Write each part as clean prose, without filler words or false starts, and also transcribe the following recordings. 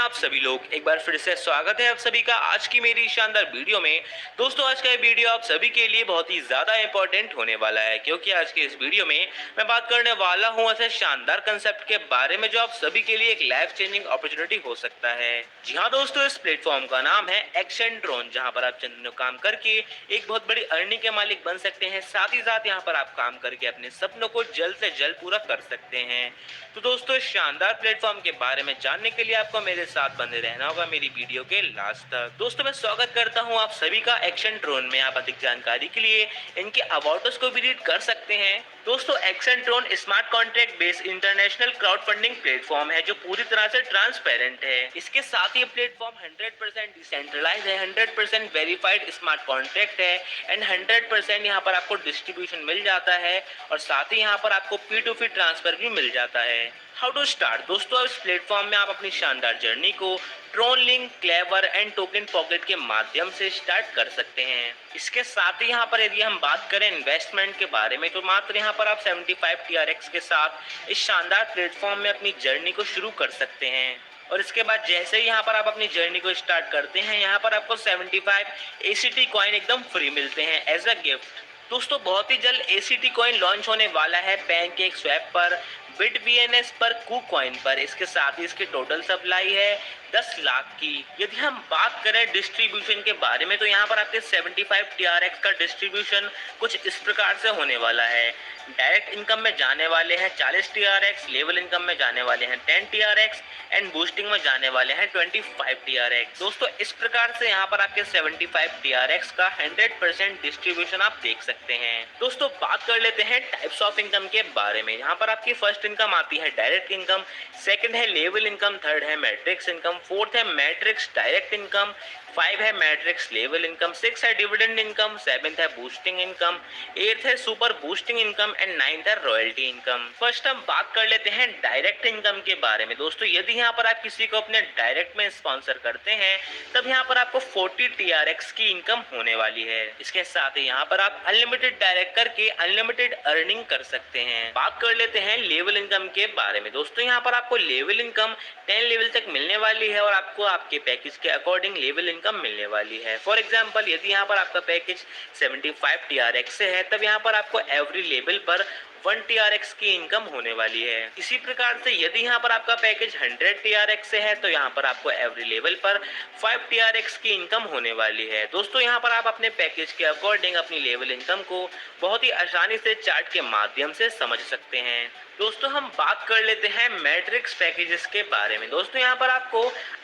आप सभी लोग। एक बार फिर से स्वागत है आप सभी का आज की मेरी शानदार वीडियो में। दोस्तों आज का ये वीडियो आप सभी के लिए बहुत ही ज़्यादा इंपॉर्टेंट होने वाला है, क्योंकि आज के इस वीडियो में मैं बात करने वाला हूँ ऐसे शानदार कंसेप्ट के बारे में जो आप सभी के लिए एक लाइफ चेंजिंग अपॉर्चुनिटी हो सकता है। जी हाँ दोस्तों, इस प्लेटफॉर्म का नाम है एक्सेंट्रॉन, जहाँ पर आप चंद दिनों काम करके एक बहुत बड़ी अर्निंग के मालिक बन सकते हैं। साथ ही साथ यहाँ पर आप काम करके अपने सपनों को जल्द से जल्द पूरा कर सकते हैं। तो दोस्तों इस शानदार प्लेटफॉर्म के बारे में जानने के लिए आपको मेरे साथ बने रहना होगा मेरी वीडियो के लास्ट तक। दोस्तों मैं स्वागत करता हूं आप सभी का एक्सेंट्रॉन में। आप अधिक जानकारी के लिए इनके अबाउट्स को भी रीड कर सकते हैं। दोस्तों एक्सेंट्रॉन smart contract based international crowd funding platform है जो पूरी तरह से ट्रांसपेरेंट है। इसके साथ ही प्लेटफॉर्म 100% डिसेंट्रलाइज है, 100% वेरीफाइड स्मार्ट कॉन्ट्रैक्ट है एंड 100% यहाँ पर आपको डिस्ट्रीब्यूशन मिल जाता है और साथ ही यहाँ पर आपको P2P ट्रांसफर भी मिल जाता है। हाउ टू स्टार्ट दोस्तों, इस प्लेटफॉर्म में आप अपनी शानदार जर्नी को Tron link, Klever and token pocket के माध्यम से स्टार्ट कर सकते हैं। इसके साथ ही यहाँ पर यदि हम बात करें इन्वेस्टमेंट के बारे में, तो मात्र यहाँ पर आप 75 TRX के साथ इस शानदार प्लेटफॉर्म में अपनी जर्नी को शुरू कर सकते हैं। और इसके बाद जैसे ही यहाँ पर आप अपनी जर्नी को स्टार्ट करते हैं, यहाँ पर आपको 75 ACT कॉइन एकदम फ्री मिलते हैं एज अ गिफ्ट। दोस्तों बहुत ही जल्द ACT कॉइन लॉन्च होने वाला है पैनकेक स्वैप पर, BitVNS पर, KuCoin पर। इसके साथ ही इसकी टोटल सप्लाई है 10 लाख की। यदि हम बात करें डिस्ट्रीब्यूशन के बारे में, तो यहाँ पर आपके 75 TRX का डिस्ट्रीब्यूशन कुछ इस प्रकार से होने वाला है। डायरेक्ट इनकम में जाने वाले हैं 40 TRX, लेवल इनकम में जाने वाले हैं 10 TRX एंड बूस्टिंग में जाने वाले हैं 25 TRX। दोस्तों इस प्रकार से यहाँ पर आपके 75 TRX का 100% डिस्ट्रीब्यूशन आप देख सकते हैं। दोस्तों बात कर लेते हैं टाइप्स ऑफ इनकम के बारे में। यहाँ पर आपकी फर्स्ट इनकम आती है डायरेक्ट इनकम, सेकंड है लेवल इनकम, थर्ड है मैट्रिक्स इनकम, फोर्थ है मैट्रिक्स डायरेक्ट इनकम, 5 है मैट्रिक्स लेवल इनकम, 6 है डिविडेंड इनकम, 7th है बूस्टिंग इनकम, 8th है super boosting income and 9th है रॉयल्टी इनकम। फर्स्ट हम बात कर लेते हैं डायरेक्ट इनकम के बारे में। दोस्तों यदि यहाँ पर आप किसी को अपने डायरेक्ट में स्पॉन्सर करते हैं, तब यहाँ पर आपको 40 TRX की इनकम होने वाली है। इसके साथ ही यहाँ पर आप अनलिमिटेड डायरेक्ट करके अनलिमिटेड अर्निंग कर सकते हैं। बात कर लेते हैं लेवल इनकम के बारे में। दोस्तों यहाँ पर आपको लेवल इनकम 10 लेवल तक मिलने वाली है और आपको आपके पैकेज के अकॉर्डिंग लेवल इनकम मिलने वाली है। फॉर एग्जांपल यदि यहाँ पर आपका पैकेज 75 TRX से है, तब यहाँ पर आपको एवरी लेवल पर 1 TRX की इनकम होने वाली है। इसी प्रकार से यदि यहाँ पर आपका पैकेज 100 TRX से है, तो यहाँ पर आपको एवरी लेवल पर 5 TRX की इनकम होने वाली है। दोस्तों यहाँ पर आप अपने पैकेज के अकॉर्डिंग अपनी लेवल इनकम को बहुत ही आसानी से चार्ट के माध्यम से समझ सकते हैं। दोस्तों हम बात कर लेते हैं मैट्रिक्स पैकेजेस के बारे में। दोस्तों यहाँ पर आपको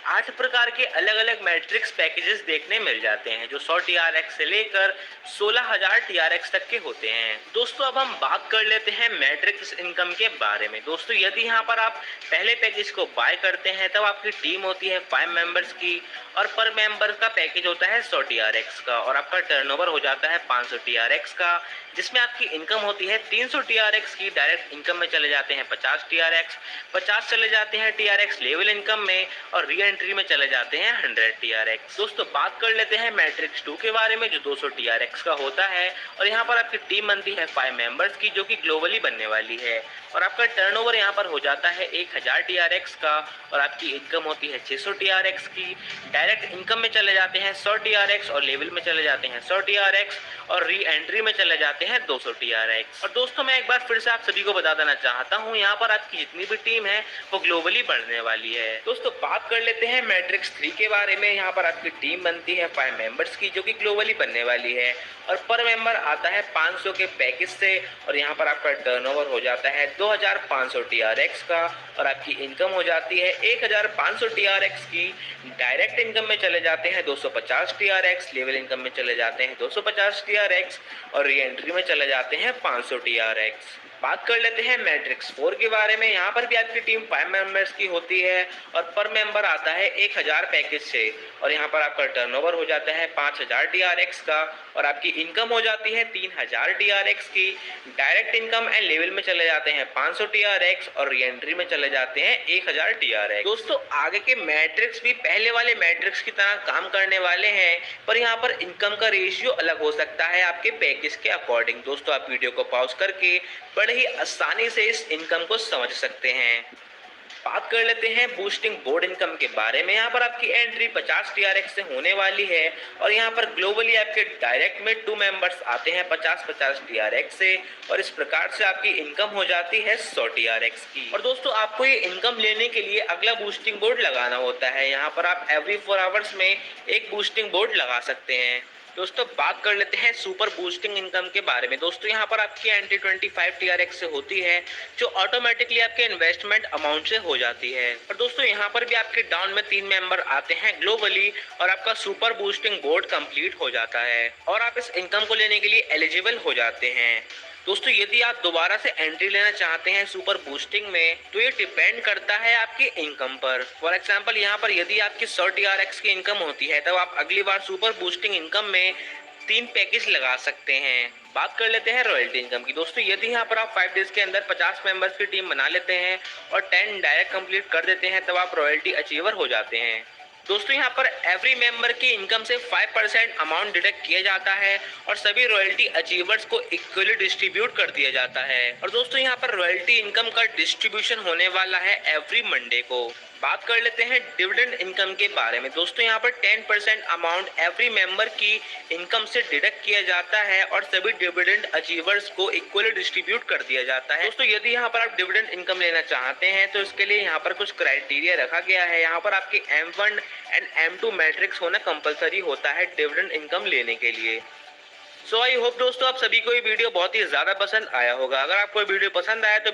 8 प्रकार के अलग अलग मैट्रिक्स पैकेजेस देखने मिल जाते हैं, जो 100 TRX से लेकर 16,000 TRX तक के होते हैं। दोस्तों अब हम बात कर लेते हैं मैट्रिक्स इनकम के बारे में। दोस्तों यदि यहाँ पर आप पहले पैकेज को बाय करते हैं, तब आपकी टीम होती है 5 मेंबर्स की और पर मेंबर का पैकेज होता है 100 TRX का और आपका टर्नओवर हो जाता है 500 TRX का, जिसमें आपकी इनकम होती है 300 TRX की। डायरेक्ट इनकम में चले जाते हैं 50 TRX, 50 चले जाते हैं TRX लेवल इनकम में और री एंट्री में चले जाते हैं 100 TRX। दोस्तों बात कर लेते हैं मैट्रिक्स 2 के बारे में, जो 200 TRX का होता है और यहाँ पर आपकी टीम बनती है 5 मेंबर्स की, जो कि ग्लोबली बनने वाली है और आपका टर्नओवर यहाँ पर हो जाता है 1000 TRX का और आपकी इनकम होती है 600 TRX की। डायरेक्ट इनकम में चले जाते हैं 100 TRX और लेवल में चले जाते हैं 100 TRX और री एंट्री में चले जाते हैं 200 TRX। और दोस्तों मैं एक बार फिर से आप सभी को बता देना चाहता हूँ, यहाँ पर आपकी जितनी भी टीम है वो ग्लोबली बढ़ने वाली है। दोस्तों बात कर लेते हैं मैट्रिक्स 3 के बारे में। यहाँ पर आपकी टीम बनती है 5 मेंबर्स की, जो कि ग्लोबली बनने वाली है और पर मेंबर आता है 500 के पैकेज से और यहाँ पर आपका टर्नओवर हो जाता है 2500 TRX का और आपकी इनकम हो जाती है 1500 TRX की। डायरेक्ट इनकम में चले जाते हैं 250 TRX, लेवल इनकम में चले जाते हैं 250 TRX और री एंट्री में चले जाते हैं 500 TRX। बात कर लेते हैं मैट्रिक्स 4 के बारे में। यहाँ पर भी आपकी टीम 5 मेंबर्स की होती है और पर मेंबर आता है 1000 पैकेज से और यहाँ पर आपका टर्नओवर हो जाता है 5000 TRX का और आपकी इनकम हो जाती है 3000 TRX की। डायरेक्ट इनकम एंड लेवल में चले जाते हैं 500 TRX और री एंट्री में चले जाते हैं 1000 TRX। दोस्तों आगे के मैट्रिक्स भी पहले वाले मैट्रिक्स की तरह काम करने वाले हैं, पर यहाँ पर इनकम का रेशियो अलग हो सकता है आपके पैकेज के अकॉर्डिंग। दोस्तों आप वीडियो को पॉज करके बड़े ही आसानी से इस इनकम को समझ सकते हैं। बात कर लेते हैं बूस्टिंग बोर्ड इनकम के बारे में। यहाँ पर आपकी एंट्री 50 TRX से होने वाली है और यहाँ पर ग्लोबली आपके डायरेक्ट में 2 मेंबर्स आते हैं 50-50 TRX से और इस प्रकार से आपकी इनकम हो जाती है 100 TRX की। और दोस्तों आपको ये इनकम लेने के लिए अगला बूस्टिंग बोर्ड लगाना होता है। यहाँ पर आप एवरी 4 आवर्स में एक बूस्टिंग बोर्ड लगा सकते हैं। दोस्तों बात कर लेते हैं सुपर बूस्टिंग इनकम के बारे में। दोस्तों यहाँ पर आपकी एंट्री 25 TRX से होती है जो ऑटोमेटिकली आपके इन्वेस्टमेंट अमाउंट से हो जाती है। और दोस्तों यहाँ पर भी आपके डाउन में 3 मेंबर आते हैं ग्लोबली और आपका सुपर बूस्टिंग बोर्ड कंप्लीट हो जाता है और आप इस इनकम को लेने के लिए एलिजिबल हो जाते हैं। दोस्तों यदि आप दोबारा से एंट्री लेना चाहते हैं सुपर बूस्टिंग में तो ये डिपेंड करता है आपकी इनकम पर। फॉर एग्जांपल यहाँ पर यदि आपकी 100 TRX की इनकम होती है तब आप अगली बार सुपर बूस्टिंग इनकम में 3 पैकेज लगा सकते हैं। बात कर लेते हैं रॉयल्टी इनकम की। दोस्तों यदि यहाँ पर आप 5 डेज के अंदर 50 मेंबर्स की टीम बना लेते हैं और 10 डायरेक्ट कंप्लीट कर देते हैं तब आप रॉयल्टी अचीवर हो जाते हैं। दोस्तों यहाँ पर एवरी मेंबर की इनकम से 5% अमाउंट डिडक्ट किया जाता है और सभी रॉयल्टी अचीवर्स को इक्वली डिस्ट्रीब्यूट कर दिया जाता है। और दोस्तों यहाँ पर रॉयल्टी इनकम का डिस्ट्रीब्यूशन होने वाला है एवरी मंडे को। बात कर लेते हैं डिविडेंड इनकम के बारे में। दोस्तों यहाँ पर 10% अमाउंट एवरी मेंबर की इनकम से डिडक्ट किया जाता है और सभी डिविडेंड अचीवर्स को इक्वली डिस्ट्रीब्यूट कर दिया जाता है। दोस्तों यदि यहाँ पर आप डिविडेंड इनकम लेना चाहते हैं तो इसके लिए यहाँ पर कुछ क्राइटेरिया रखा गया है। यहाँ पर आपके M1 एंड M2 मैट्रिक्स होना कंपलसरी होता है डिविडेंड इनकम लेने के लिए। सो आई होप दोस्तों आप सभी को ये वीडियो बहुत ही ज्यादा पसंद आया होगा। अगर आपको वीडियो पसंद आया तो